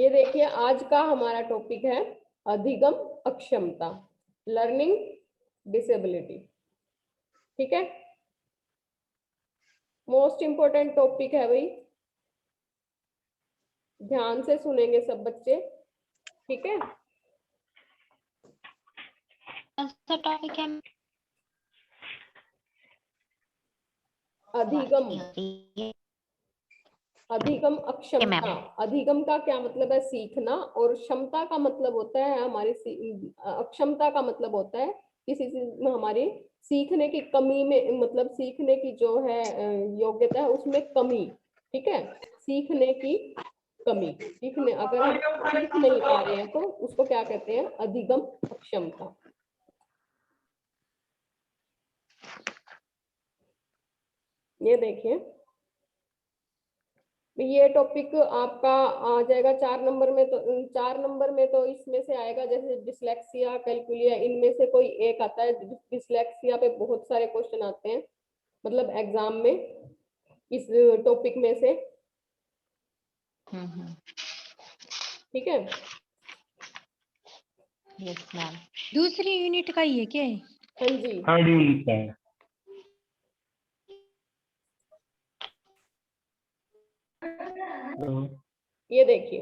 ये देखिए आज का हमारा टॉपिक है अधिगम अक्षमता, लर्निंग डिसेबिलिटी। ठीक है, मोस्ट इंपोर्टेंट टॉपिक है भाई, ध्यान से सुनेंगे सब बच्चे। ठीक है, कौन सा टॉपिक है? अधिगम, अधिगम अक्षमता। अधिगम का क्या मतलब है? सीखना। और क्षमता का मतलब होता है हमारी, अक्षमता का मतलब होता है किसी चीज में हमारी सीखने की कमी में, मतलब सीखने की जो है योग्यता है उसमें कमी। ठीक है, सीखने की कमी, सीखने अगर हम सीख नहीं पा रहे हैं तो उसको क्या कहते हैं? अधिगम अक्षमता। ये देखिए, ये टॉपिक आपका आ जाएगा 4 नंबर में। तो 4 नंबर में तो इसमें से आएगा जैसे डिसलेक्सिया, कैलकुलिया, इनमें से कोई एक आता है। डिसलेक्सिया पे बहुत सारे क्वेश्चन आते हैं, मतलब एग्जाम में इस टॉपिक में से। ठीक है, यस मैम। दूसरी यूनिट का ये क्या है? हाँ जी, थर्ड यूनिट का है। ये देखिए,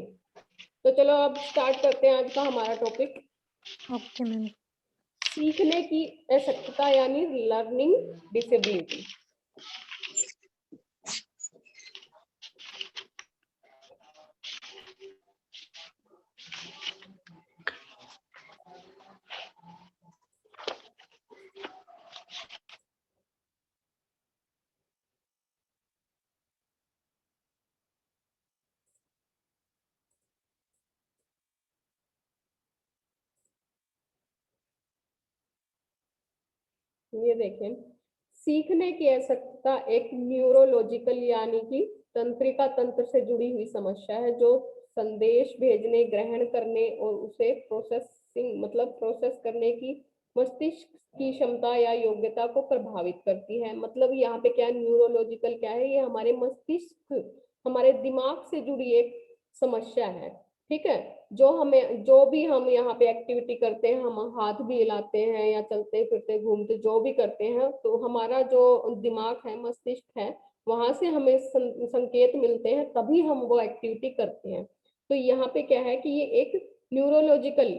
तो चलो अब स्टार्ट करते हैं आज का हमारा टॉपिक। Okay ma'am. सीखने की अशक्तता यानी लर्निंग डिसेबिलिटी। ये देखें, सीखने की असक्तता एक न्यूरोलॉजिकल यानी कि तंत्रिका तंत्र से जुड़ी हुई समस्या है जो संदेश भेजने, ग्रहण करने और उसे प्रोसेसिंग मतलब प्रोसेस करने की मस्तिष्क की क्षमता या योग्यता को प्रभावित करती है। मतलब यहाँ पे क्या न्यूरोलॉजिकल क्या है? ये हमारे मस्तिष्क, हमारे दिमाग से जुड़ी एक समस्या है। ठीक है, जो हमें, जो भी हम यहाँ पे एक्टिविटी करते हैं, हम हाथ भी हिलाते हैं या चलते फिरते घूमते जो भी करते हैं, तो हमारा जो दिमाग है, मस्तिष्क है, वहां से हमें संकेत मिलते हैं, तभी हम वो एक्टिविटी करते हैं। तो यहाँ पे क्या है कि ये एक न्यूरोलॉजिकल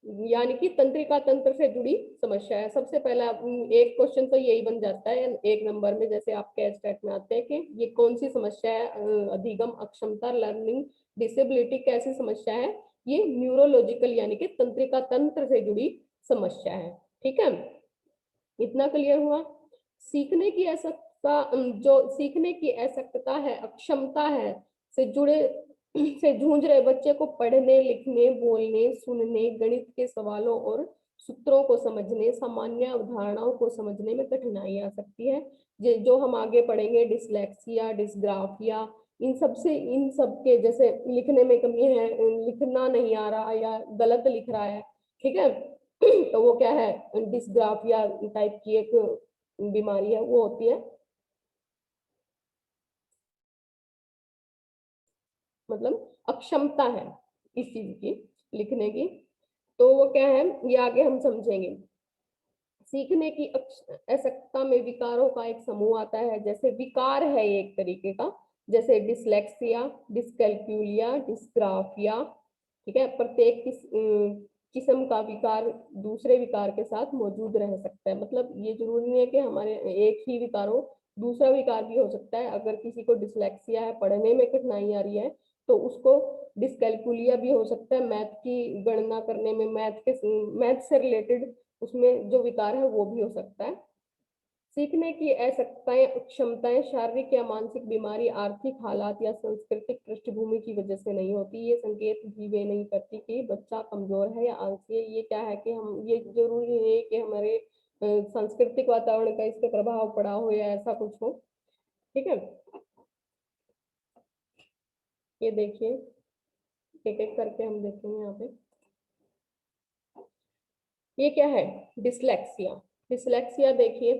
यानी कि तंत्रिका तंत्र से जुड़ी समस्या है। सबसे पहला एक क्वेश्चन तो यही बन जाता है 1 नंबर में, जैसे आपके स्टेट में आते हैं कि ये कौन सी समस्या है? अधिगम अक्षमता, लर्निंग डिसेबिलिटी कैसी समस्या है? ये न्यूरोलॉजिकल यानी कि तंत्रिका तंत्र से जुड़ी समस्या है। ठीक है, इतना क्लियर हुआ। सीखने की असक्तता, जो सीखने की असक्तता है, अक्षमता है, से जुड़े से जूझ रहे बच्चे को पढ़ने, लिखने, बोलने, सुनने, गणित के सवालों और सूत्रों को समझने, सामान्य अवधारणाओं को समझने में कठिनाई आ सकती है। जो हम आगे पढ़ेंगे, डिसलेक्सिया, डिसग्राफिया, इन सब के जैसे लिखने में कमी है, लिखना नहीं आ रहा या गलत लिख रहा है। ठीक है, तो वो क्या है? डिसग्राफिया टाइप की एक बीमारी है, वो होती है, मतलब अक्षमता है इस चीज की, लिखने की। तो वो क्या है, ये आगे हम समझेंगे। सीखने की असक्तता में विकारों का एक समूह आता है, जैसे विकार है एक तरीके का, जैसे डिसलेक्सिया, डिसकैलकुलिया, डिसग्राफिया। ठीक है, प्रत्येक किस्म का विकार दूसरे विकार के साथ मौजूद रह सकता है। मतलब ये जरूरी नहीं है कि हमारे एक ही विकार हो, दूसरा विकार भी हो सकता है। अगर किसी को डिसलेक्सिया है, पढ़ने में कठिनाई आ रही है, तो उसको डिसकैलकुलिया भी हो सकता है, मैथ की गणना करने में, मैथ से रिलेटेड उसमें जो विकार है वो भी हो सकता है। सीखने की असक्तताएं, क्षमताएं शारीरिक या मानसिक बीमारी, आर्थिक हालात या सांस्कृतिक पृष्ठभूमि की वजह से नहीं होती। ये संकेत भी वे नहीं करती कि बच्चा कमजोर है या आलसी है। ये क्या है कि हम, ये जरूरी नहीं है कि हमारे सांस्कृतिक वातावरण का इस पे प्रभाव पड़ा हो या ऐसा कुछ हो। ठीक है, ये देखिए, एक एक करके हम देखेंगे यहाँ पे। ये क्या है? डिसलेक्सिया। डिसलेक्सिया देखिए,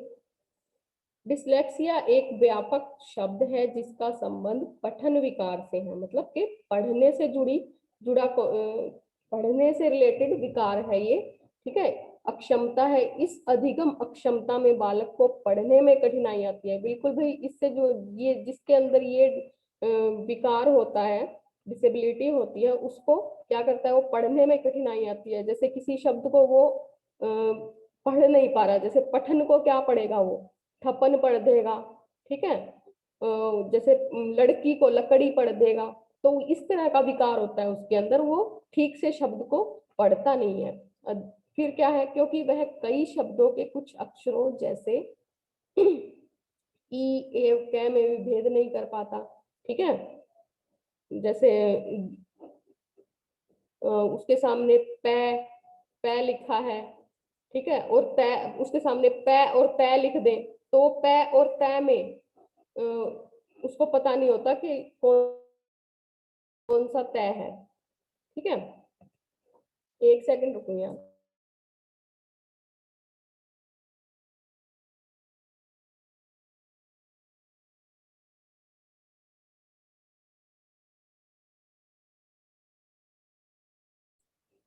डिसलेक्सिया एक व्यापक शब्द है जिसका संबंध पठन विकार से है, मतलब कि पढ़ने से जुड़ी पढ़ने से रिलेटेड विकार है ये, ठीक है। अक्षमता है, इस अधिगम अक्षमता में बालक को पढ़ने में कठिनाई आती है। बिल्कुल भाई, इससे जो ये जिसके अंदर ये विकार होता है, डिसेबिलिटी होती है, उसको क्या करता है, वो पढ़ने में कठिनाई आती है। जैसे किसी शब्द को वो पढ़ नहीं पा रहा, जैसे पठन को क्या पढ़ेगा, वो ठपन पढ़ देगा, ठीक है। जैसे लड़की को लकड़ी पढ़ देगा, तो इस तरह का विकार होता है उसके अंदर, वो ठीक से शब्द को पढ़ता नहीं है। फिर क्या है, क्योंकि वह कई शब्दों के कुछ अक्षरों जैसे ई एव कै में भी भेद नहीं कर पाता, ठीक है। जैसे उसके सामने पै पै लिखा है, ठीक है, और तय उसके सामने पै और तय लिख दे, तो पै और तय में उसको पता नहीं होता कि कौन सा तय है, ठीक है। एक सेकंड रुको यहाँ।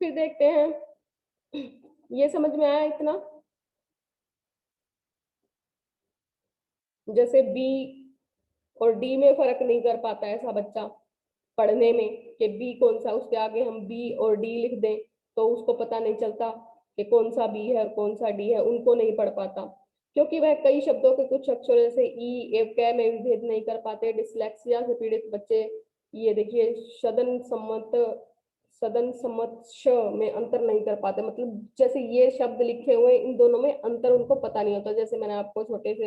फिर देखते हैं, ये समझ में आया इतना। जैसे बी और डी में फर्क नहीं कर पाता ऐसा बच्चा पढ़ने में, कि बी कौन सा, उसके आगे हम बी और डी लिख दें तो उसको पता नहीं चलता कि कौन सा बी है और कौन सा डी है, उनको नहीं पढ़ पाता, क्योंकि वह कई शब्दों के कुछ अक्षर जैसे ई एव कै में भी भेद नहीं कर पाते। डिसलेक्सिया से पीड़ित बच्चे, ये देखिए, सदन सम्मत श में अंतर नहीं कर पाते, मतलब जैसे ये शब्द लिखे हुए इन दोनों में अंतर उनको पता नहीं होता। जैसे मैंने आपको छोटे से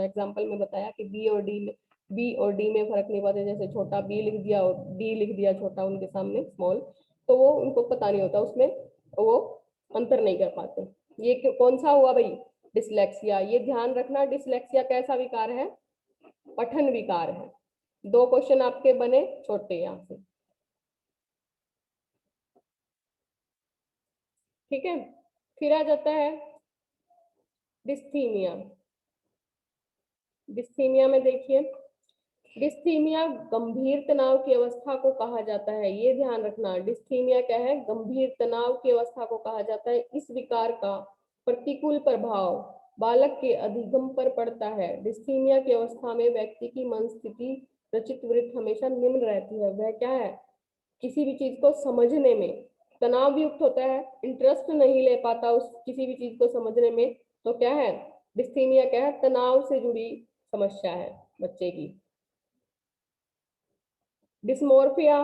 एग्जांपल में बताया कि बी और डी में फर्क नहीं पाते, जैसे छोटा बी लिख दिया और डी लिख दिया छोटा उनके सामने स्मॉल, तो वो उनको पता नहीं होता, उसमें वो अंतर नहीं कर पाते। ये कौन सा हुआ भाई, डिसलेक्सिया। ये ध्यान रखना, डिसलेक्सिया कैसा विकार है, पठन विकार है। 2 क्वेश्चन आपके बने छोटे यहाँ से, ठीक है। फिर आ जाता है डिस्थीमिया। डिस्थीमिया में देखिए, डिस्थीमिया गंभीर तनाव की अवस्था को कहा जाता है, ये ध्यान रखना। डिस्थीमिया क्या है, गंभीर तनाव की अवस्था को कहा जाता है। इस विकार का प्रतिकूल प्रभाव बालक के अधिगम पर पड़ता है। डिस्थीमिया की अवस्था में व्यक्ति की मन स्थिति, रचित वृत्त हमेशा निम्न रहती है। वह क्या है, किसी भी चीज को समझने में तनाव युक्त होता है, इंटरेस्ट नहीं ले पाता उस किसी भी चीज को समझने में, तो क्या है, डिस्थीमिया क्या है, तनाव से जुड़ी समस्या है बच्चे की। डिस्मोर्फिया।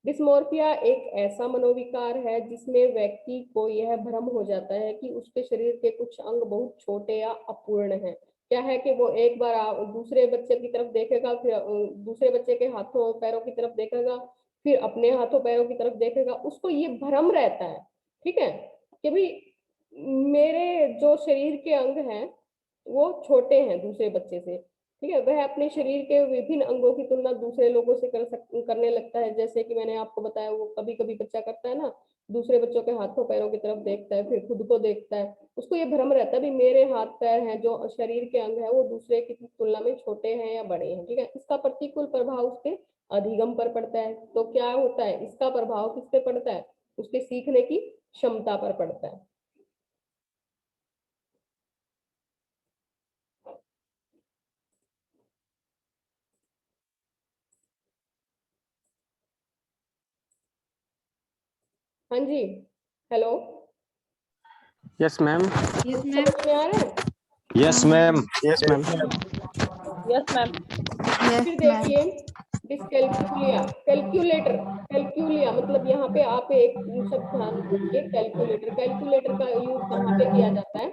डिस्मोर्फिया एक ऐसा मनोविकार है जिसमें व्यक्ति को यह भ्रम हो जाता है कि उसके शरीर के कुछ अंग बहुत छोटे या अपूर्ण हैं। क्या है कि वो एक बार दूसरे बच्चे की तरफ देखेगा, फिर दूसरे बच्चे के हाथों पैरों की तरफ देखेगा, फिर अपने हाथों पैरों की तरफ देखेगा, उसको ये भ्रम रहता है, ठीक है, कि भाई मेरे जो शरीर के अंग हैं वो छोटे हैं दूसरे बच्चे से, ठीक है। वह अपने शरीर के विभिन्न अंगों की तुलना दूसरे लोगों से करने लगता है। जैसे कि मैंने आपको बताया, वो कभी कभी बच्चा करता है ना, दूसरे बच्चों के हाथों पैरों की तरफ देखता है, फिर खुद को देखता है, उसको ये भ्रम रहता है भी मेरे हाथ पैर हैं, जो शरीर के अंग है वो दूसरे की तुलना में छोटे हैं या बड़े हैं, ठीक है। इसका प्रतिकूल प्रभाव उसके अधिगम पर पड़ता है। तो क्या होता है, इसका प्रभाव किस पे पड़ता है, उसके सीखने की क्षमता पर पड़ता है। हाँ जी, hello, yes ma'am. Yes ma'am. समझ में आ रहा है? Yes ma'am. Yes ma'am. Yes ma'am. फिर देखिए डिसकैल्कुलिया, कैलकुलेटर, कैलकुलिया मतलब यहाँ पे आप एक शब्द ध्यान रखिए, कैलकुलेटर। कैलकुलेटर का यूज कहाँ पे किया जाता है,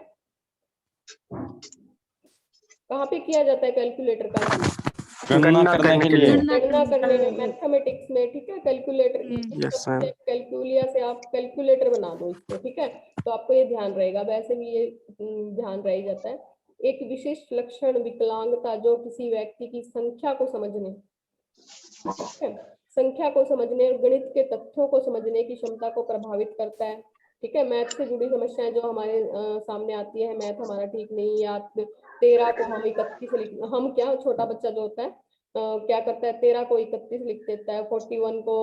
कहाँ पे किया जाता है कैलकुलेटर का यूज, गणना करने के लिए। गणना करने में, मैथमेटिक्स में, ठीक है। Calculator, yes ma'am. कैलकुलिया से आप कैलकुलेटर बना दो इसको, ठीक है, तो आपको ये ध्यान रहेगा। वैसे भी ये ध्यान रह जाता है। एक विशिष्ट लक्षण विकलांगता जो किसी व्यक्ति की संख्या को समझने, संख्या को समझने और गणित के तथ्यों को समझने की क्षमता को प्रभावित करता है, ठीक है। मैथ से जुड़ी समस्याएं जो हमारे सामने आती है, मैथ हमारा ठीक नहीं, या 13 को हम 31 लिख, हम क्या, छोटा बच्चा जो होता है क्या करता है, 13 को 31 लिख देता है, 41 को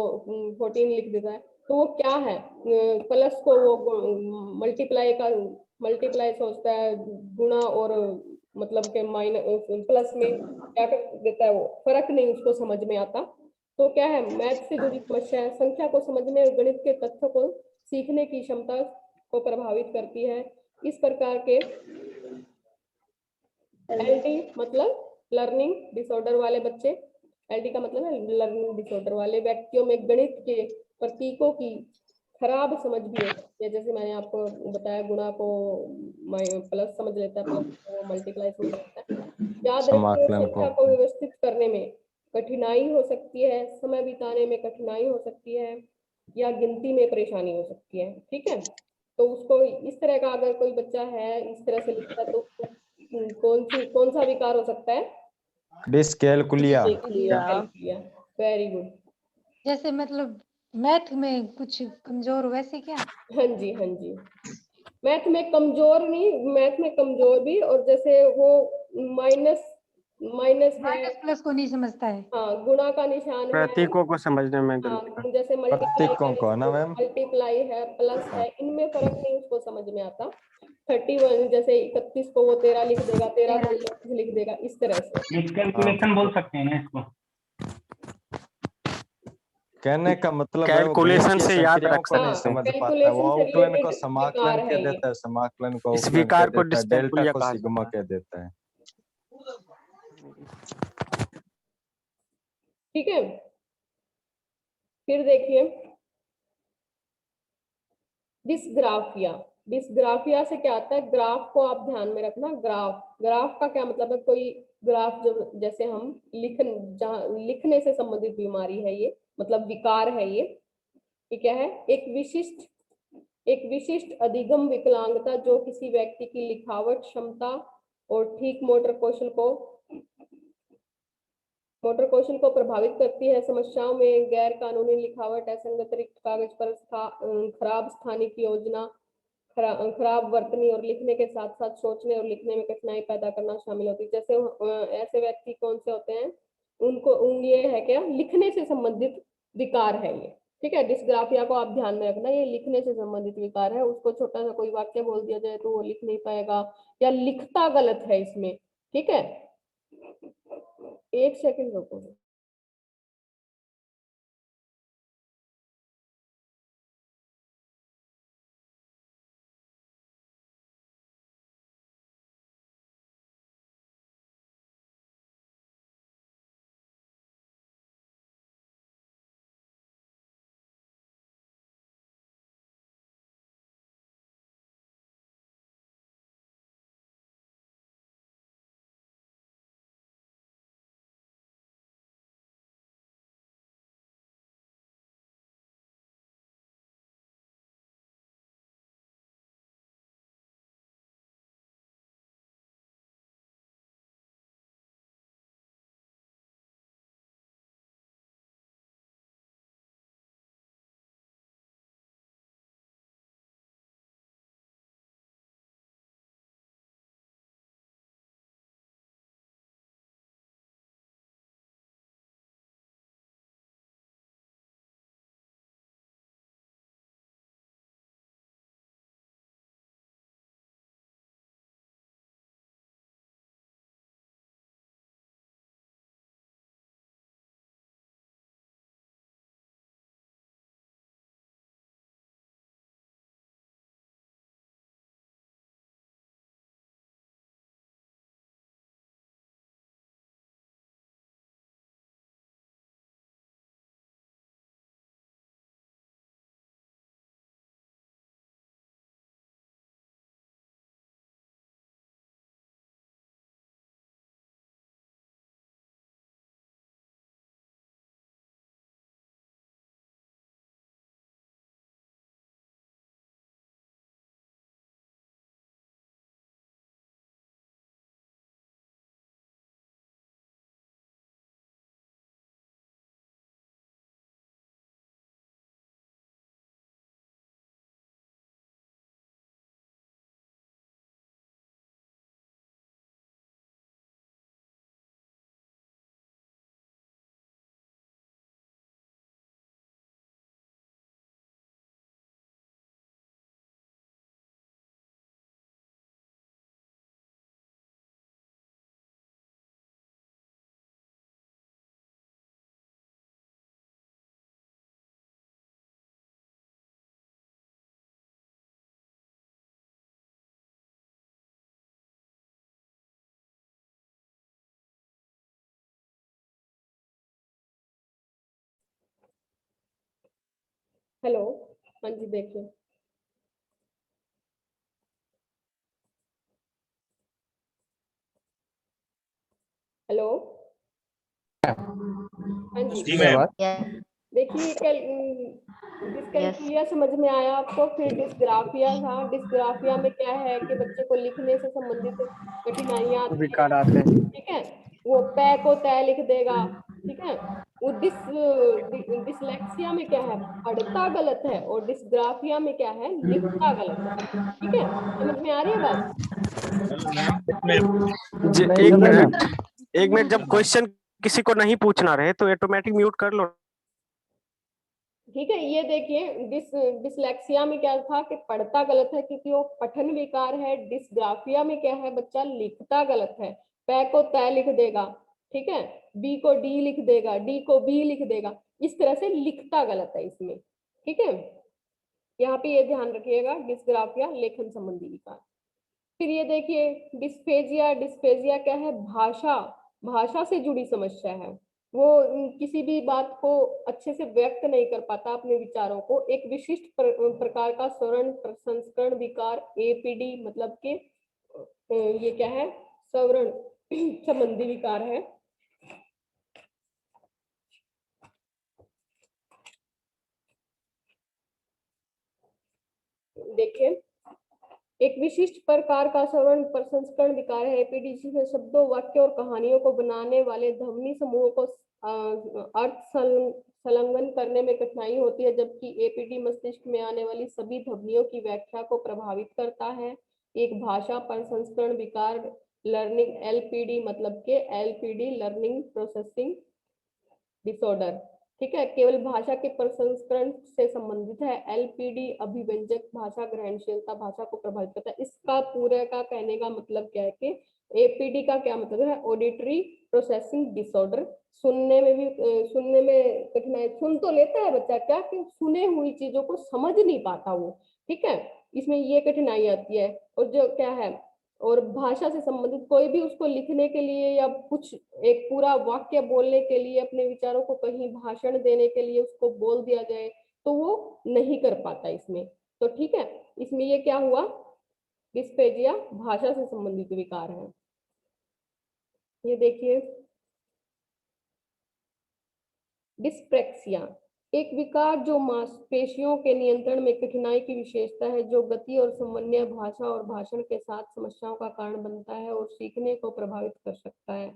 14 लिख देता है। तो वो क्या है, प्लस को वो मल्टीप्लाई सोचता है, गुणा और मतलब के माइनस प्लस में क्या कर देता है, वो फर्क नहीं उसको समझ में आता। तो क्या है, मैथ से जुड़ी समस्या है, संख्या को समझने और गणित के तथ्यों को सीखने की क्षमता को प्रभावित करती है। इस प्रकार के एलडी मतलब लर्निंग डिसऑर्डर वाले बच्चे, एलडी का मतलब है लर्निंग डिसऑर्डर वाले व्यक्तियों में गणित के प्रतीकों की खराब समझ भी हो सकती है। जैसे मैंने आपको बताया, गुणा को प्लस समझ लेता है, प्लस को मल्टीप्लाई समझ लेता है। याद रखिए, समाकलन संख्या को व्यवस्थित करने में कठिनाई हो सकती है, समय बिताने में कठिनाई हो सकती है, या गिनती में परेशानी हो सकती है। ठीक है, तो उसको इस तरह का अगर कोई बच्चा है इस तरह से लिखता है, तो कौन सा विकार हो सकता है? डिस्कैलकुलिया। Very good. जैसे मतलब मैथ में कुछ कमजोर वैसे क्या? हाँ जी, हाँ जी, मैथ में कमजोर नहीं, मैथ में कमजोर भी, और जैसे वो माइनस माइनस है, माइनस प्लस को नहीं समझता है। हाँ, गुणा का निशान है, प्रतीकों को समझने में हाँ, गलती। जैसे मल्टीप्लाई प्रतीकों को ना मैम। मल्टीप्लाई है, प्लस है, इनमें फर्क नहीं उसको समझ में आता। 31 जैसे 31 को वो 13 लिख देगा, 13 को 31 लिख देगा, इस तरह से। कैलकुलेशन बोल सकते हैं ना इसको। कहने का मतलब है वो कैलकुलेशन गणित की से याद संक्रियाओं रख को नहीं सकते हैं। समझ पाता है, कैलकुलेशन वो से आउटलाइन को रिलेटेड समाकलन विकार कह है ये। देता है, समाकलन को इस आउटलाइन कह विकार को देता है, डेल्टा डिस्कैलकुलिया को कहा सिग्मा जाता है। कह देता है। ठीक है, फिर देखिए डिस्ग्राफिया। डिस्ग्राफिया से क्या आता है, ग्राफ को आप ध्यान में रखना। ग्राफ का क्या मतलब है, कोई ग्राफ जो जैसे हम लिखने से संबंधित बीमारी है ये, मतलब विकार है ये। क्या है, एक विशिष्ट अधिगम विकलांगता जो किसी व्यक्ति की लिखावट क्षमता और ठीक मोटर कौशल को प्रभावित करती है। समस्याओं में गैर कानूनी लिखावट, असंगत रिक्त कागज पर खराब स्थानिक योजना, खराब वर्तनी और लिखने के साथ साथ सोचने और लिखने में कठिनाई पैदा करना शामिल होती है। जैसे ऐसे व्यक्ति कौन से होते हैं, उनको ये है क्या, लिखने से संबंधित विकार है ये। ठीक है, डिस्ग्राफिया को आप ध्यान में रखना, ये लिखने से संबंधित विकार है। उसको छोटा सा कोई वाक्य बोल दिया जाए तो वो लिख नहीं पाएगा, या लिखता गलत है इसमें। ठीक है, एक सेकंड रुको। हेलो, हाँ जी देखिए। हेलो, हाँ जी जी मैम। Yes. देखिए, Yes. डिस्कैल्कुलिया समझ में आया आपको। फिर डिस्ग्राफिया था। डिस्ग्राफिया में क्या है कि बच्चे को लिखने से संबंधित कठिनाइयां आती विकार है, आते हैं। ठीक है। वो पै को तय लिख देगा, ठीक है। वो डिसलेक्सिया में क्या है, पढ़ता गलत है, और डिस्ग्राफिया में क्या है, लिखता गलत है, ठीक है। समझ में आ रही है बात? एक मिनट, एक मिनट, जब क्वेश्चन किसी को नहीं पूछना रहे तो ऑटोमेटिक म्यूट कर लो। ठीक है, ये देखिए डिसलेक्सिया में क्या था कि पढ़ता गलत है क्योंकि वो पठन विकार है। डिस्ग्राफिया में क्या है, बच्चा लिखता गलत है, पै को तय लिख देगा, ठीक है, बी को डी लिख देगा, डी को बी लिख देगा, इस तरह से लिखता गलत है इसमें, ठीक है। यहाँ पे ये ध्यान रखिएगा, डिस्ग्राफिया लेखन संबंधी विकार। फिर ये देखिए डिस्फेजिया। डिस्फेजिया क्या है, भाषा, भाषा से जुड़ी समस्या है। वो किसी भी बात को अच्छे से व्यक्त नहीं कर पाता, अपने विचारों को। एक विशिष्ट प्रकार का स्वर्ण प्रसंस्करण विकार, एपीडी, मतलब के ये क्या है, स्वर्ण संबंधी विकार है। देखिए, एक विशिष्ट प्रकार का श्रवण प्रसंस्करण विकार है एपीडी, जिसमें शब्दों, वाक्यों और कहानियों को बनाने वाले ध्वनि समूहों को अर्थ संलग्न करने में कठिनाई होती है, जबकि एपीडी मस्तिष्क में आने वाली सभी ध्वनियों की व्याख्या को प्रभावित करता है। एक भाषा प्रसंस्करण विकार, लर्निंग एलपीडी, मतलब के एलपीडी लर्निंग प्रोसेसिंग डिसऑर्डर, ठीक है, केवल भाषा के प्रसंस्करण से संबंधित है। एलपीडी अभिव्यंजक भाषा ग्रहणशीलता, भाषा को प्रभावित करता है। इसका पूरे का कहने का मतलब क्या है कि एपीडी का क्या मतलब है, ऑडिटरी प्रोसेसिंग डिसऑर्डर। सुनने में भी सुनने में कठिनाई, सुन तो लेता है बच्चा, क्या कि सुने हुई चीजों को समझ नहीं पाता वो, ठीक है, इसमें ये कठिनाई आती है। और जो क्या है, और भाषा से संबंधित कोई भी उसको लिखने के लिए या कुछ एक पूरा वाक्य बोलने के लिए, अपने विचारों को कहीं भाषण देने के लिए उसको बोल दिया जाए तो वो नहीं कर पाता इसमें। तो ठीक है, इसमें ये क्या हुआ, डिस्पेजिया भाषा से संबंधित विकार है। ये देखिए डिस्प्रेक्सिया, एक विकार जो मांसपेशियों के नियंत्रण में कठिनाई की विशेषता है, जो गति और समन्वय, भाषा और भाषण के साथ समस्याओं का कारण बनता है और सीखने को प्रभावित कर सकता है।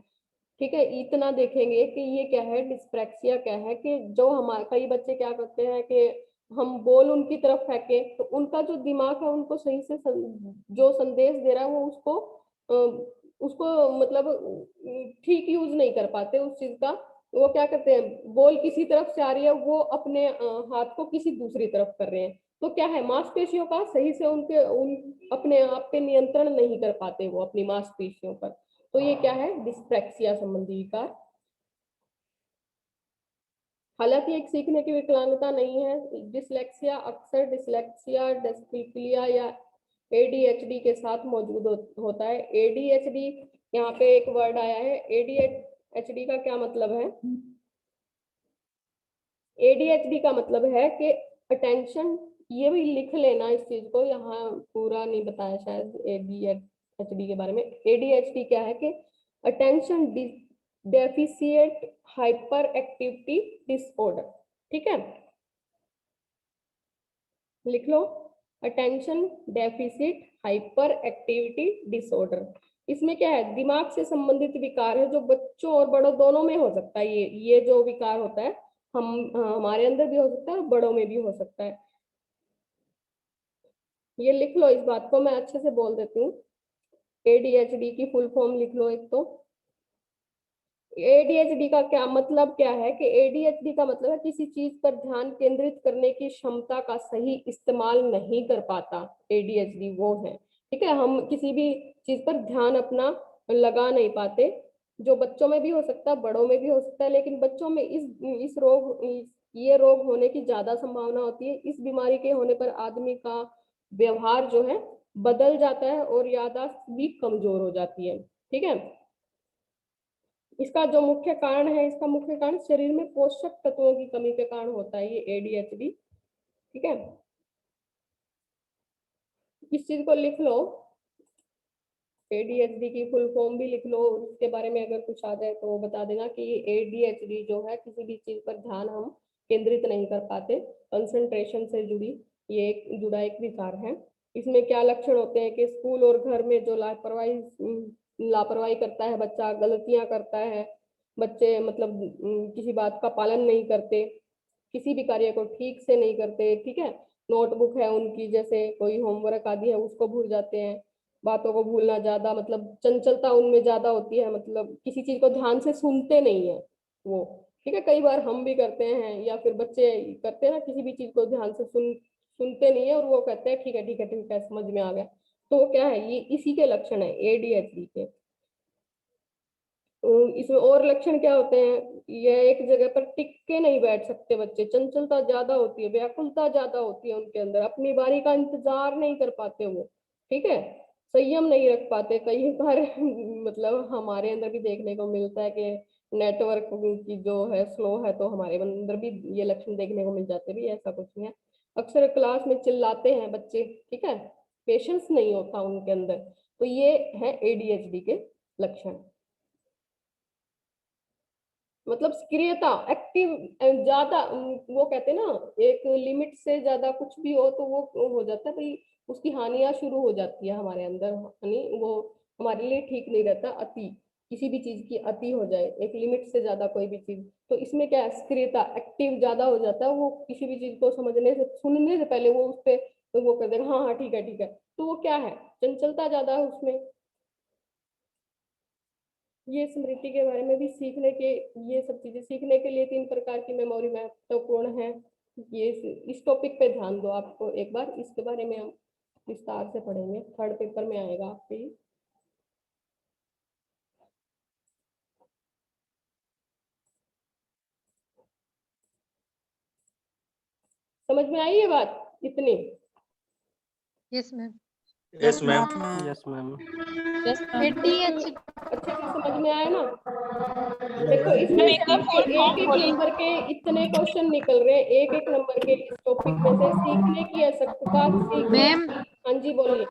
ठीक है, इतना देखेंगे कि ये क्या है, डिस्प्रेक्सिया क्या है, कि जो हमारे कई बच्चे क्या करते हैं कि हम बोल उनकी तरफ फेंके तो उनका जो दिमाग है उनको सही से जो संदेश दे रहा है वो उसको मतलब ठीक यूज नहीं कर पाते उस चीज का। वो क्या करते हैं, बॉल किसी तरफ से आ रही है, वो अपने हाथ को किसी दूसरी तरफ कर रहे हैं, तो क्या है, मांसपेशियों का सही से उन अपने आप पे नियंत्रण नहीं कर पाते वो अपनी मांसपेशियों पर। तो ये क्या है, डिस्प्रेक्सिया संबंधी विकार। हालांकि एक सीखने की विकलांगता नहीं है। डिसलेक्सिया अक्सर डिसलेक्सिया, डिस्कैल्कुलिया या एडीएचडी के साथ मौजूद होता है। एडीएचडी, यहाँ पे एक वर्ड आया है, एडीएचडी का क्या मतलब है, एडीएचडी का मतलब है कि अटेंशन, ये भी लिख लेना इस चीज को, यहाँ पूरा नहीं बताया शायद एडीएचडी के बारे में। एडीएचडी क्या है कि attention deficient hyperactivity disorder, ठीक है, लिख लो, attention deficit hyperactivity disorder. इसमें क्या है, दिमाग से संबंधित विकार है जो बच्चों और बड़ों दोनों में हो सकता है। ये जो विकार होता है हमारे अंदर भी हो सकता है और बड़ों में भी हो सकता है। ये लिख लो, इस बात को मैं अच्छे से बोल देती हूँ। एडीएचडी की फुल फॉर्म लिख लो एक तो। एडीएचडी का क्या मतलब क्या है कि एडीएचडी का मतलब है किसी चीज पर ध्यान केंद्रित करने की क्षमता का सही इस्तेमाल नहीं कर पाता, एडीएचडी वो है, ठीक है। हम किसी भी चीज पर ध्यान अपना लगा नहीं पाते, जो बच्चों में भी हो सकता है, बड़ों में भी हो सकता है, लेकिन बच्चों में ये रोग होने की ज्यादा संभावना होती है। इस बीमारी के होने पर आदमी का व्यवहार जो है बदल जाता है और याददाश्त भी कमजोर हो जाती है, ठीक है। इसका जो मुख्य कारण है, इसका मुख्य कारण शरीर में पोषक तत्वों की कमी के कारण होता है ये एडीएचडी। ठीक है, इस चीज को लिख लो, ADHD की फुल फॉर्म भी लिख लो, उसके बारे में अगर कुछ आ जाए तो वो बता देना कि ADHD जो है किसी भी चीज पर ध्यान हम केंद्रित नहीं कर पाते, कंसंट्रेशन से जुड़ा एक विकार है। इसमें क्या लक्षण होते हैं कि स्कूल और घर में जो लापरवाही करता है बच्चा, गलतियां करता है बच्चे, मतलब किसी बात का पालन नहीं करते, किसी भी कार्य को ठीक से नहीं करते, ठीक है, नोटबुक है उनकी, जैसे कोई होमवर्क आदि है उसको भूल जाते हैं, बातों को भूलना ज्यादा, मतलब चंचलता उनमें ज्यादा होती है, मतलब किसी चीज को ध्यान से सुनते नहीं है वो, ठीक है, कई बार हम भी करते हैं या फिर बच्चे करते हैं ना, किसी भी चीज को ध्यान से सुनते नहीं है और वो कहते हैं ठीक है ठीक है ठीक है समझ में आ गया, तो वो क्या है, ये इसी के लक्षण है ADHD के। इसमें और लक्षण क्या होते हैं, ये एक जगह पर टिक के नहीं बैठ सकते बच्चे, चंचलता ज्यादा होती है, व्याकुलता ज्यादा होती है उनके अंदर, अपनी बारी का इंतजार नहीं कर पाते वो, ठीक है, संयम नहीं रख पाते कई बार मतलब हमारे अंदर भी देखने को मिलता है कि नेटवर्क की जो है स्लो है, तो हमारे अंदर भी ये लक्षण देखने को मिल जाते भी, ऐसा कुछ नहीं है। अक्सर क्लास में चिल्लाते हैं बच्चे, ठीक है, पेशेंस नहीं होता उनके अंदर, तो ये है ADHD के लक्षण। मतलब सक्रियता, एक्टिव ज्यादा, वो कहते हैं ना एक लिमिट से ज्यादा कुछ भी हो तो वो हो जाता है भाई, उसकी हानियां शुरू हो जाती है हमारे अंदर, यानी वो हमारे लिए ठीक नहीं रहता, अति, किसी भी चीज की अति हो जाए, एक लिमिट से ज्यादा कोई भी चीज, तो इसमें क्या है, सक्रियता, एक्टिव ज्यादा हो जाता है, वो किसी भी चीज को समझने से, सुनने से पहले वो उस पे वो कर देगा, हाँ हाँ ठीक है ठीक है, तो वो क्या है, चंचलता ज्यादा है उसमें। ये स्मृति के बारे में भी सीखने के, ये सब चीजें सीखने के लिए 3 प्रकार की मेमोरी महत्वपूर्ण है, ये इस टॉपिक पे ध्यान दो, आपको एक बार इसके बारे में हम विस्तार से पढ़ेंगे, 3rd पेपर में आएगा आपके। समझ में आई ये बात इतनी? Yes ma'am. Yes ma'am. Yes, ma'am. ADHD अच्छे से समझ में आया ना? देखो इसमें से आपके एक एक नंबर के इतने क्वेश्चन निकल रहे हैं, एक एक नंबर के इस टॉपिक में से, सीखने की आवश्यकता, सीखने मैम की, हाँ जी बोलिए।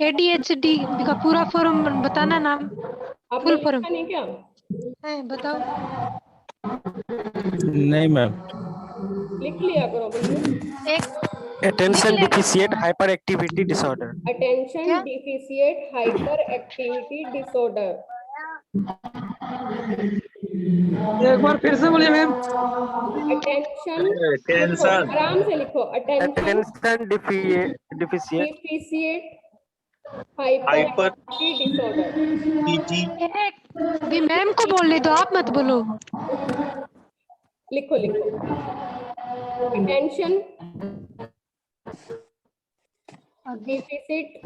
ADHD का पूरा फॉर्म बताना नाम, आपने फुल फॉर्म लिखा नहीं क्या? है बताओ। नहीं मैम। लिख लिया करो भैया। एक attention deficient hyperactivity disorder. Attention क्या? Deficient hyperactivity disorder. एक बार फिर से बोलिए मैम। अटेंशन, लिखो टेंशन आराम से लिखो, attention attention deficit deficit hyper hyper activity disorder. PT एक भी मैम को बोलने दो, आप मत बोलो। लिखो लिखो, attention deficit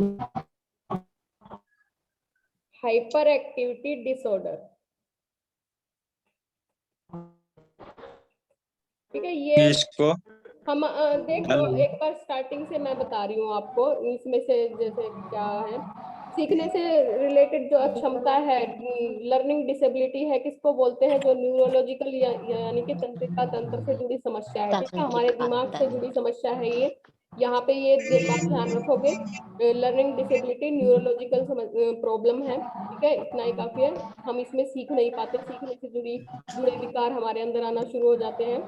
hyper activity disorder, ठीक है, ये इसको हम देखो एक बार स्टार्टिंग से मैं बता रही हूँ आपको, इसमें से जैसे क्या है, सीखने से रिलेटेड जो अक्षमता है, लर्निंग डिसेबिलिटी है, किसको बोलते हैं, जो न्यूरोलॉजिकल यानी कि तंत्रिका तंत्र से जुड़ी समस्या है, ठीक है, हमारे दिमाग से जुड़ी समस्या है ये, यहाँ पे ये बात ध्यान रखोगे, लर्निंग डिसेबिलिटी न्यूरोलॉजिकल प्रॉब्लम है, ठीक है, इतना ही काफी है, हम इसमें सीख नहीं पाते, सीखने से जुड़े विकार हमारे अंदर आना शुरू हो जाते हैं,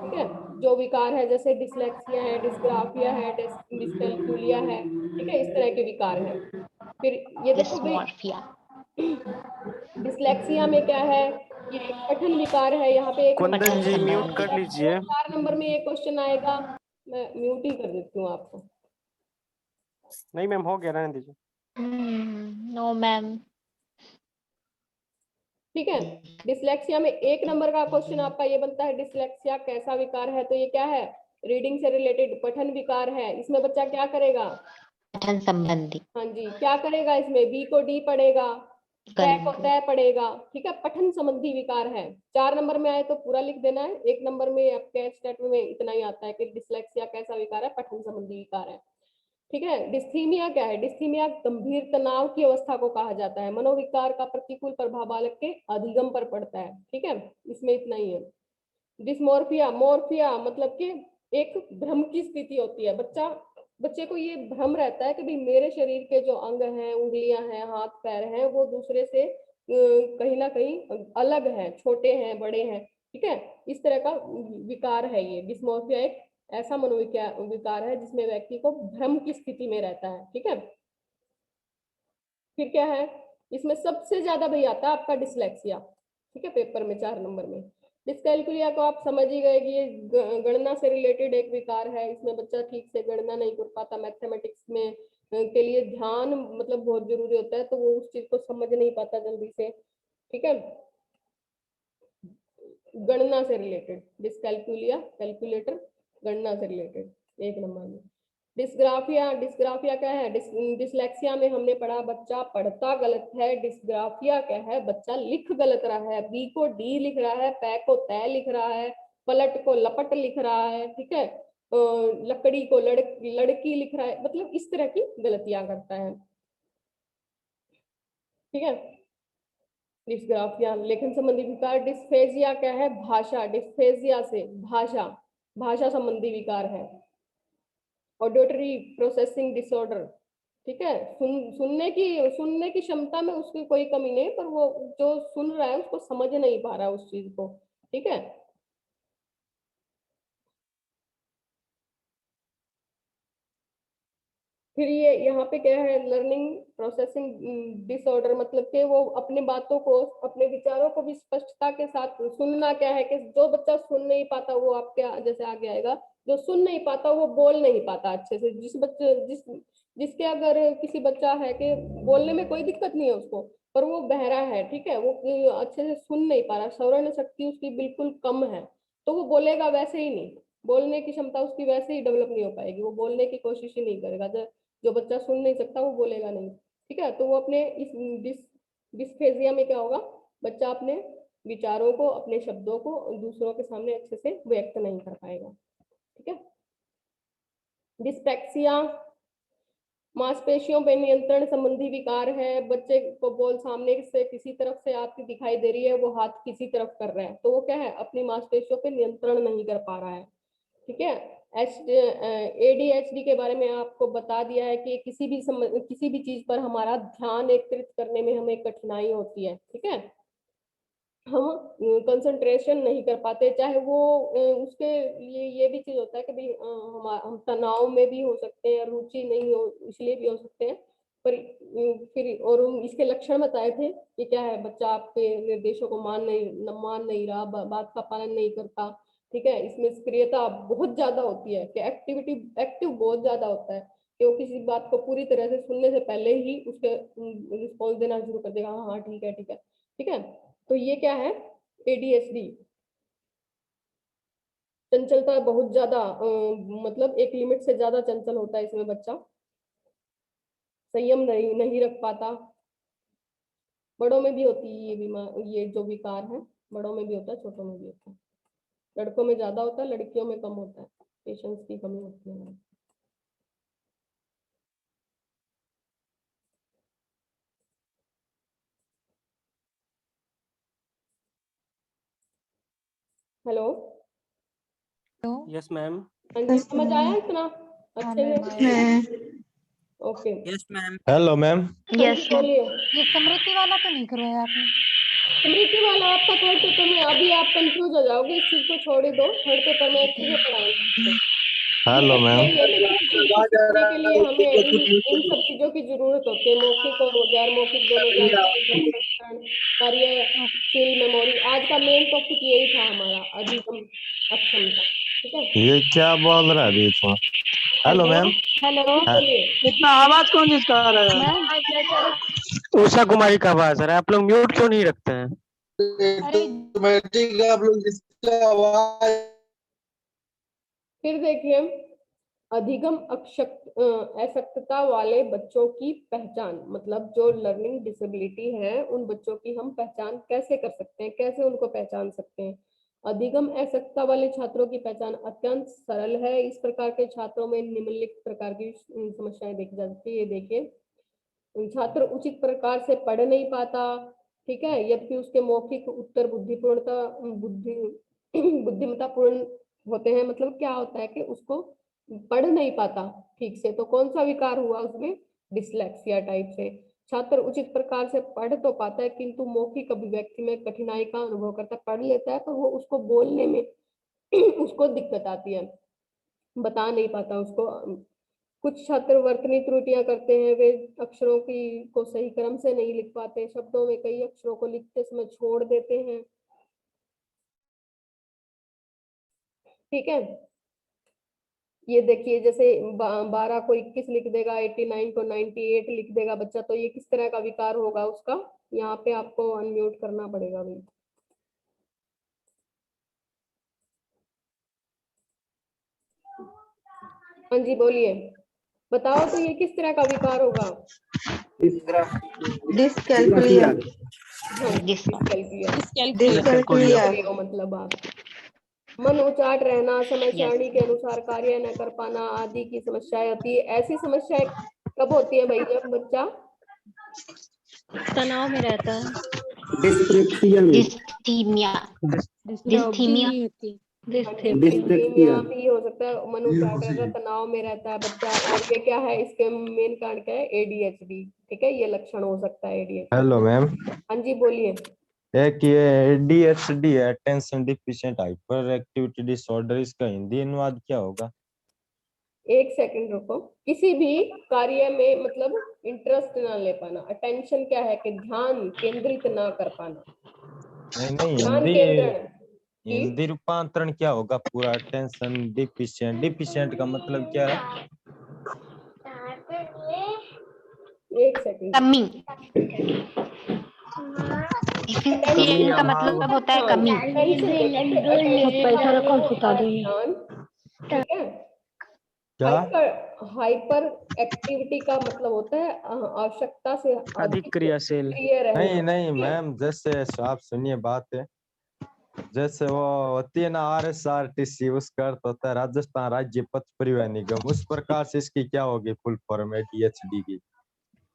ठीक है, जो विकार है जैसे डिसलेक्सिया है, डिस्ग्राफिया है, डिस्कैल्कुलिया है, ठीक है, इस तरह के विकार हैं। फिर ये देखो भाई, डिसलेक्सिया में क्या है, ये एक पठन विकार है, यहाँ पे एक कुंदन जी म्यूट कर लीजिए। 4 नंबर में ये क्वेश्चन आएगा, मैं म्यूट ही कर देती हूँ आपको। नहीं मैम हो गया, रहने दीजिए। No ma'am. ठीक है, डिसलेक्सिया में 1 नंबर का क्वेश्चन आपका ये बनता है, डिसलेक्सिया कैसा विकार है, तो ये क्या है, रीडिंग से रिलेटेड पठन विकार है, इसमें बच्चा क्या करेगा, पठन संबंधी हाँ जी, क्या करेगा, इसमें बी को डी पढ़ेगा, तय को तय पढ़ेगा, ठीक है, पठन संबंधी विकार है। 4 नंबर में आए तो पूरा लिख देना है, 1 नंबर में आपके स्टेटमेंट में इतना ही आता है कि डिसलेक्सिया कैसा विकार है, पठन संबंधी विकार है, ठीक है। डिस्थीमिया क्या है, डिस्थीमिया गंभीर तनाव की अवस्था को कहा जाता है, मनोविकार का प्रतिकूल प्रभाव बालक के अधिगम पर पड़ता है, ठीक है, इसमें इतना ही है। डिस्मोर्फिया, मोर्फिया मतलब कि एक भ्रम की स्थिति होती है। बच्चे को ये भ्रम रहता है कि भाई मेरे शरीर के जो अंग हैं, उंगलियां हैं, हाथ पैर हैं, वो दूसरे से कहीं ना कहीं अलग हैं, छोटे हैं, बड़े हैं, ठीक है। इस तरह का विकार है ये डिस्मोर्फिया। एक ऐसा मनोविकार है जिसमें व्यक्ति को भ्रम की स्थिति में रहता है, ठीक है। फिर क्या है, इसमें सबसे ज्यादा भाई आता है आपका डिसलेक्सिया, ठीक है, पेपर में 4 नंबर में। डिस्कैल्कुलिया को आप समझ ही गए कि ये गणना से रिलेटेड एक विकार है। इसमें बच्चा ठीक से गणना नहीं कर पाता, मैथमेटिक्स में के लिए ध्यान मतलब बहुत जरूरी होता है, तो वो उस चीज को समझ नहीं पाता जल्दी से, ठीक है। गणना से रिलेटेड डिस्कैल्कुलिया, कैलकुलेटर, गणना से रिलेटेड 1 नंबर में। डिस्ग्राफिया क्या है, डिसलेक्सिया में हमने पढ़ा बच्चा पढ़ता गलत है। डिस्ग्राफिया क्या है, बच्चा लिख गलत रहा है, बी को डी लिख रहा है, पै को तय लिख रहा है, पलट को लपट लिख रहा है, ठीक है, लकड़ी को लड़की लिख रहा है, मतलब इस तरह की गलतियां करता है, ठीक है। डिस्ग्राफिया लेखन संबंधी विकार। डिस्फेजिया क्या है, भाषा, डिस्फेजिया से भाषा संबंधी विकार है। ऑडिटरी प्रोसेसिंग डिसऑर्डर, ठीक है, सुनने की क्षमता में उसकी कोई कमी नहीं, पर वो जो सुन रहा है उसको समझ नहीं पा रहा उस चीज को, ठीक है। फिर ये यहाँ पे क्या है, लर्निंग प्रोसेसिंग डिसऑर्डर, मतलब कि वो अपने बातों को, अपने विचारों को भी स्पष्टता के साथ सुनना क्या है कि जो बच्चा सुन नहीं पाता वो आपके जैसे आगे आएगा, जो सुन नहीं पाता वो बोल नहीं पाता अच्छे से। जिसके अगर किसी बच्चा है कि बोलने में कोई दिक्कत नहीं है उसको, पर वो बहरा है, ठीक है, वो अच्छे से सुन नहीं पा रहा, श्रवण शक्ति उसकी बिल्कुल कम है, तो वो बोलेगा वैसे ही नहीं, बोलने की क्षमता उसकी वैसे ही डेवलप नहीं हो पाएगी, वो बोलने की कोशिश ही नहीं करेगा। जो बच्चा सुन नहीं सकता वो बोलेगा नहीं, ठीक है। तो वो अपने इस डिस्फेजिया में क्या होगा, बच्चा अपने विचारों को, अपने शब्दों को दूसरों के सामने अच्छे से व्यक्त नहीं कर पाएगा, ठीक है। डिस्पेक्सिया मांसपेशियों पे नियंत्रण संबंधी विकार है। बच्चे को बॉल सामने से किसी तरफ से आपकी दिखाई दे रही है, वो हाथ किसी तरफ कर रहा है, तो वो क्या है, अपनी मांसपेशियों पे नियंत्रण नहीं कर पा रहा है, ठीक है। ADHD के बारे में आपको बता दिया है कि किसी भी चीज पर हमारा ध्यान एकत्रित करने में हमें कठिनाई होती है, ठीक है, हम कंसंट्रेशन नहीं कर पाते, चाहे वो उसके लिए ये भी चीज होता है कि भाई हम तनाव में भी हो सकते हैं, रुचि नहीं हो इसलिए भी हो सकते हैं, पर फिर और इसके लक्षण बताए थे कि क्या है, बच्चा आपके निर्देशों को मान नहीं रहा, बात का पालन नहीं करता, ठीक है। इसमें सक्रियता बहुत ज्यादा होती है कि एक्टिव बहुत ज्यादा होता है कि वो किसी बात को पूरी तरह से सुनने से पहले ही उसके रिस्पॉन्स देना शुरू कर देगा, हाँ हाँ ठीक है ठीक है ठीक है। तो ये क्या है, ADHD। चंचलता बहुत ज्यादा, मतलब एक लिमिट से ज्यादा चंचल होता है इसमें बच्चा, संयम नहीं रख पाता। बड़ों में भी होती है ये बीमार, ये जो विकार है बड़ों में भी होता है, छोटों में भी होता है, लड़कों में ज्यादा होता है, लड़कियों में कम होता है, पेशेंस की कमी होती है। Hello, yes ma'am. हाँ जी, समझ आया इतना अच्छे से? Okay, yes ma'am. Hello ma'am. Yes ma'am. बोलिए। ये स्मृति वाला तो नहीं करवाया आपने? स्मृति वाला आपका थर्ड पेपर में, अभी आप कंफ्यूज हो जाओगे, इस चीज को छोड़ ही दो, थर्ड पेपर में अच्छे से पढ़ाएंगे। Hello ma'am. यही है कि किसी चीज सीखने के लिए हमें इन सब चीजों की जरूरत होती है, मौखिक और गैर मौखिक दोनों जानकारी, कार्यशील मेमोरी। आज का मेन टॉपिक यही था हमारा, अधिगम अक्षमता, ठीक है। ये क्या बोल रहा है बीच में? Hello ma'am. हेलो, हाँ। बोलिए। इतना आवाज कौन जिसका आ रहा है? उषा कुमारी का आवाज आ रहा है, आप लोग म्यूट क्यों नहीं रखते हैं? अरे ऑटोमेटिक आप लोग जिसका आवाज। फिर देखिए, अधिगम अशक्तता वाले बच्चों की पहचान, मतलब जो लर्निंग डिसेबिलिटी है उन बच्चों की हम पहचान कैसे कर सकते हैं, कैसे उनको पहचान सकते हैं। अधिगम अशक्तता वाले छात्रों की पहचान अत्यंत सरल है। इस प्रकार के छात्रों में निम्नलिखित प्रकार की समस्याएं देखी जा सकती है। ये देखिए, छात्र उचित प्रकार से पढ़ नहीं पाता, ठीक है, जबकि उसके मौखिक उत्तर बुद्धिमत्तापूर्ण होते हैं, मतलब क्या होता है कि उसको पढ़ नहीं पाता ठीक से, तो कौन सा विकार हुआ उसमें? डिसलेक्सिया टाइप से। छात्र उचित प्रकार से पढ़ तो पाता है किंतु मौखिक अभिव्यक्ति में कठिनाई का अनुभव करता है। पढ़ लेता है पर वो उसको बोलने में उसको दिक्कत आती है, बता नहीं पाता उसको। कुछ छात्र वर्तनी त्रुटियां करते हैं, वे अक्षरों की को सही क्रम से नहीं लिख पाते, शब्दों में कई अक्षरों को लिखते समय छोड़ देते हैं। ठीक है, ये देखिए जैसे 12 को 21 लिख देगा, 89 को 98 लिख देगा बच्चा, तो ये किस तरह का विकार होगा उसका? यहाँ पे आपको अनम्यूट करना पड़ेगा भाई। हाँ जी बोलिए, बताओ तो ये किस तरह का विकार होगा? डिस्कैल्कुलिया। हाँ, डिस्कैल्कुलिया। डिस्कैल्कुलिया। हो मतलब आप मन उचाट रहना, समय Yes. सारणी के अनुसार कार्य न कर पाना आदि की समस्याएं होती है। ऐसी समस्याएं कब होती है भाई? जब बच्चा तनाव में रहता है। डिस्प्रेक्सिया में। डिस्थीमिया डिस्थीमिया डिस्लेक्सिया भी हो सकता है, मन उचाट रहता है, तनाव में रहता है बच्चा। और ये क्या है, इसके मेन कारण क्या है? ADHD। ठीक है, ये लक्षण हो सकता है ADHD। Hello ma'am. हाँ जी बोलिए। एक ये ADHD है, attention deficient hyper activity disorder, इसका हिंदी अनुवाद क्या होगा? एक सेकंड रुको। किसी भी कार्य में मतलब इंटरेस्ट ना ले पाना। अटेंशन क्या है? कि ध्यान केंद्रित ना कर पाना। नहीं, ध्यान हिंदी केंद्रण की हिंदी रूपांतरण क्या होगा पूरा? अटेंशन डिफिशिएंट, डिफिशिएंट का मतलब क्या है? एक सेकंड। कमी। डिफिशिएंट का मतलब होता है कमी। पैसा रखो सिखा ध्यान। ठीक है, क्या? हाइपर एक्टिविटी का मतलब होता है आवश्यकता से अधिक क्रियाशील। सक्रिय रहना। नहीं नहीं ठीक है? मैम, जैसे आप सुनिए बात है, जैसे वो होती है ना RSRTC, उसका अर्थ होता है राजस्थान राज्य पथ परिवहन निगम, उस प्रकार से इसकी क्या होगी फुल फॉर्म ADHD की?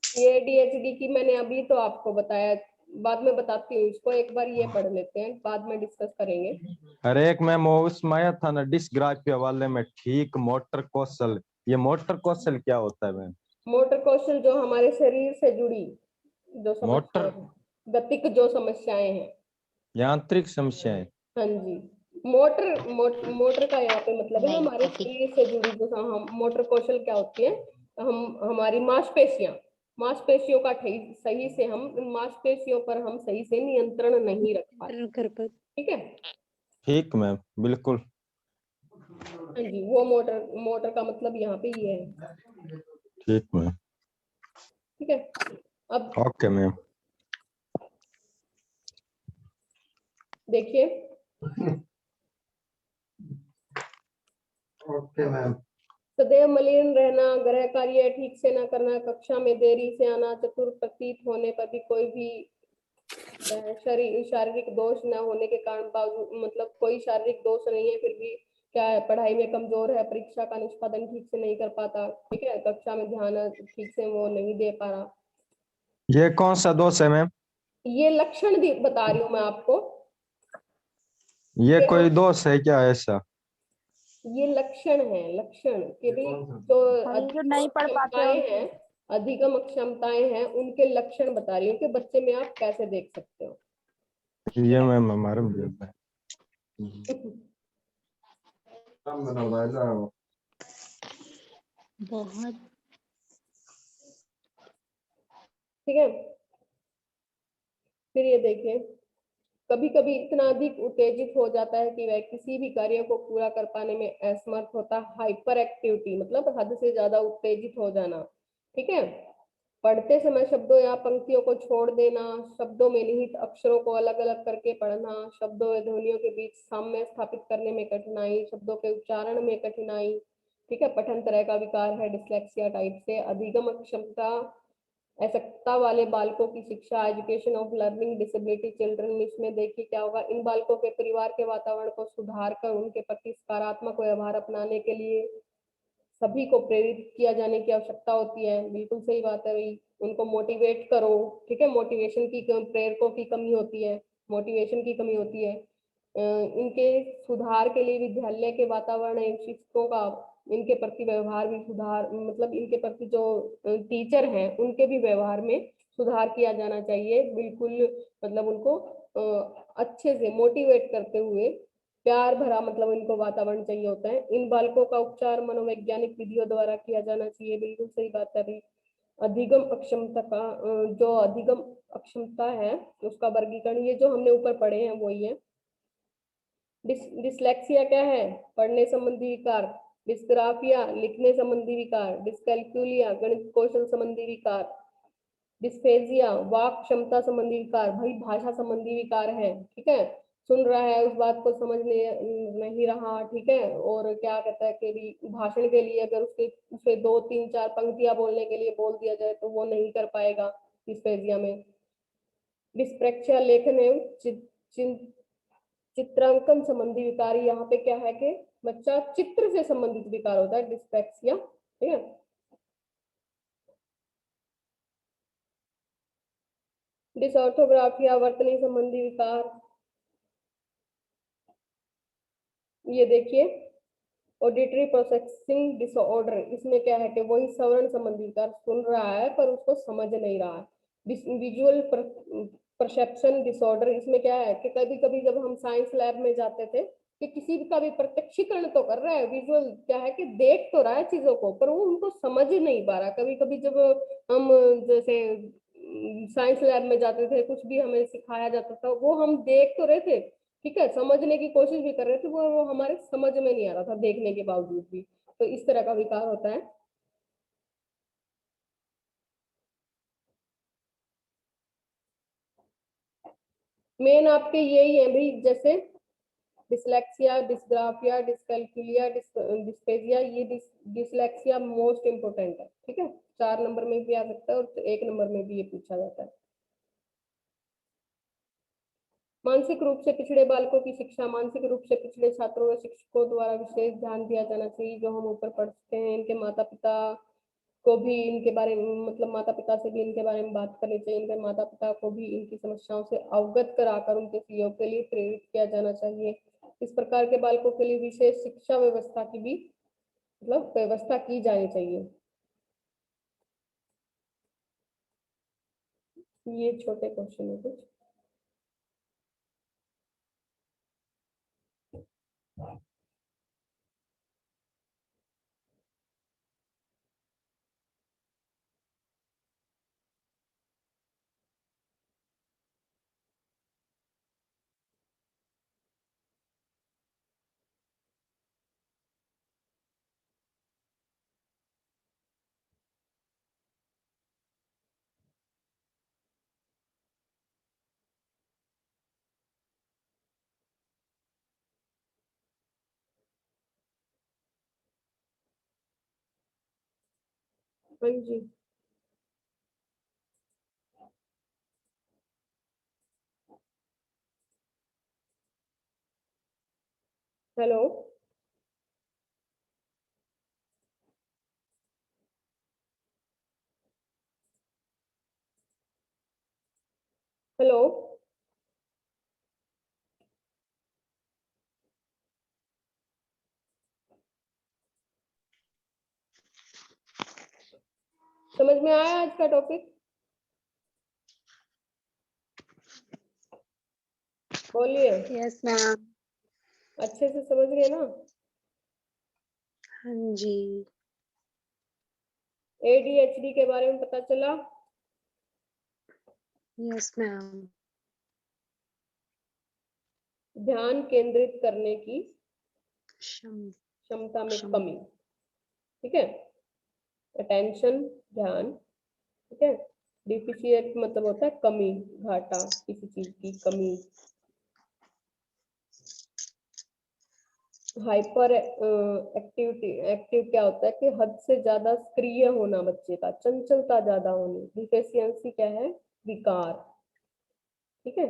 ये ADHD की मैंने अभी तो आपको बताया, बाद में बताती हूँ इसको, एक बार ये पढ़ लेते हैं, बाद में डिस्कस करेंगे। अरे एक मैम वो उसमें आया था ना डिस्ग्राफिया वाले में, ठीक मोटर कौशल, ये मोटर कौशल क्या होता है मैम? मोटर कौशल जो हमारे शरीर से जुड़ी जो समस्याएं मोटर हैं, गतिक जो समस्याएं हैं। यांत्रिक समस्याएं। हाँ जी, मोटर का यहाँ पे मतलब है नहीं, हमारे कॉपी। शरीर से जुड़ी जो हम मोटर कौशल क्या होती है? हम हमारी मांसपेशियों का सही से हम मांसपेशियों पर हम सही से नियंत्रण नहीं रख पाते। कर पर ठीक है, ठीक मैम, बिल्कुल। हाँ जी, वो मोटर का मतलब यहाँ पे ये है। ठीक मैम। ठीक है, अब ओके मैम। देखिए, ओके मैम। सदैव मलिन रहना, गृह कार्य ठीक से न करना, कक्षा में देरी से आना, चतुर प्रतीत होने पर भी कोई भी शारीरिक दोष न होने के कारण बावजूद, मतलब कोई शारीरिक दोष नहीं है फिर भी क्या है, पढ़ाई में कमजोर है, परीक्षा का निष्पादन ठीक से नहीं कर पाता। ठीक है, कक्षा में ध्यान ठीक से वो नहीं दे पा रहा। ये कौन सा दोष है मैम? ये लक्षण बता रही हूँ मैं आपको। ये ये कोई दोष है क्या ऐसा? ये लक्षण है, लक्षण कि भी जो जो नहीं पढ़ पाते क्षमताएं हैं, अधिगम क्षमताएं हैं, उनके लक्षण बता रही हूँ कि बच्चे में आप कैसे देख सकते हो। ये मैम हमारे में है। बहुत। ठीक है, फिर ये देखिए, कभी कभी इतना अधिक उत्तेजित हो जाता है कि वह किसी भी कार्य को पूरा कर पाने में असमर्थ होता है। हाइपर एक्टिविटी मतलब हद से ज्यादा उत्तेजित हो जाना। ठीक है, पढ़ते समय शब्दों या पंक्तियों को छोड़ देना, शब्दों में निहित अक्षरों को अलग अलग करके पढ़ना, शब्दों व ध्वनियों के बीच साम्य स्थापित करने में कठिनाई, शब्दों के उच्चारण में कठिनाई। ठीक है, पठन तरह का विकार है डिसलेक्सिया टाइप से। अधिगम क्षमता असक्तता वाले बालकों की शिक्षा, education of learning disability children, इसमें देखिए क्या होगा, इन बालकों के परिवार के वातावरण को सुधार कर उनके प्रति सकारात्मक व्यवहार अपनाने के लिए सभी को प्रेरित किया जाने की आवश्यकता होती है। बिल्कुल सही बात है भाई, उनको मोटिवेट करो। ठीक है, मोटिवेशन की प्रेरकों की कमी होती है, मोटिवेशन की कमी होती है। इनके सुधार के लिए विद्यालय के वातावरण एवं शिक्षकों का इनके प्रति व्यवहार भी सुधार, मतलब इनके प्रति जो टीचर हैं उनके भी व्यवहार में सुधार किया जाना चाहिए। बिल्कुल मतलब उनको अच्छे से मोटिवेट करते हुए प्यार भरा मतलब इनको वातावरण चाहिए होता है। इन बालकों का उपचार मनोवैज्ञानिक विधियों द्वारा किया जाना चाहिए। बिल्कुल सही बात है भाई। अधिगम अक्षमता का जो अधिगम अक्षमता है उसका वर्गीकरण ये जो हमने ऊपर पढ़े हैं वही है। डिसलेक्सिया क्या है? पढ़ने संबंधी विकार। डिस्ग्राफिया लिखने संबंधी विकार। डिस्कैल्कुलिया गणित कौशल संबंधी विकार। डिस्फेजिया वाक क्षमता संबंधी विकार, भाई भाषा संबंधी विकार है, ठीक है। सुन रहा है उस बात को समझ नहीं रहा, ठीक है। और क्या कहता है कि भी भाषण के लिए अगर उसे 2-3-4 पंक्तियां बोलने के लिए बोल दिया जाए तो वो नहीं कर पाएगा डिस्फेजिया में। डिस्प्रेक्सिया लेखन एवं चित्रांकन संबंधी विकार, यहाँ पे क्या है कि बच्चा चित्र से संबंधित विकार होता है डिस्प्रेक्सिया, ठीक है। डिसऑर्थोग्राफिया वर्तनी संबंधी विकार, ये देखिए ऑडिटरी प्रोसेसिंग डिसऑर्डर, इसमें क्या है कि वही श्रवण संबंधी विकार, सुन रहा है पर उसको समझ नहीं रहा है। विजुअल परसेप्शन डिसऑर्डर, इसमें क्या है कि कभी कभी जब हम साइंस लैब में जाते थे कि किसी का भी प्रत्यक्षीकरण तो कर रहा है, विजुअल क्या है कि देख तो रहा है चीजों को पर वो उनको समझ नहीं पा रहा। कभी कभी जब हम जैसे साइंस लैब में जाते थे कुछ भी हमें सिखाया जाता था वो हम देख तो रहे थे, ठीक है, समझने की कोशिश भी कर रहे थे, वो हमारे समझ में नहीं आ रहा था देखने के बावजूद भी। तो इस तरह का विकार होता है। मेन आपके यही है भाई, जैसे डिसलेक्सिया, डिस्ग्राफिया, डिस्कैल्कुलिया, डिस्फेजिया, ये डिसलेक्सिया मोस्ट इंपोर्टेंट है, ठीक है। 4 नंबर में भी आ सकता है और 1 नंबर में भी ये पूछा जाता है। मानसिक रूप से पिछड़े बालकों की शिक्षा, मानसिक रूप से पिछड़े छात्रों व शिक्षकों द्वारा विशेष ध्यान दिया जाना चाहिए। जो हम ऊपर पढ़ सकते हैं, इनके माता पिता को भी इनके बारे में मतलब माता पिता से भी इनके बारे में बात करनी चाहिए। इनके माता पिता को भी इनकी समस्याओं से अवगत कराकर उनके सहयोग के लिए प्रेरित किया जाना चाहिए। इस प्रकार के बालकों के लिए विशेष शिक्षा व्यवस्था की भी मतलब व्यवस्था की जानी चाहिए। ये छोटे क्वेश्चन है कुछ। हाँ जी, हेलो हेलो, समझ में आया आज का टॉपिक? बोलिए। Yes ma'am. अच्छे से समझ गए ना? हाँ जी। ADHD के बारे में पता चला? Yes ma'am. ध्यान केंद्रित करने की क्षमता क्षमता में कमी, ठीक है। अटेंशन ध्यान, ठीक है। डिफिशिएंट मतलब होता है कमी, घाटा, किसी चीज की कमी। हाइपर एक्टिव क्या होता है कि हद से ज्यादा सक्रिय होना बच्चे का, चंचलता ज्यादा होनी। डिफिशियंसी क्या है? विकार, ठीक है।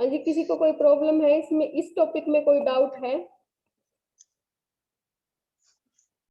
हाँ जी, किसी को कोई प्रॉब्लम है इसमें, इस टॉपिक में कोई डाउट है?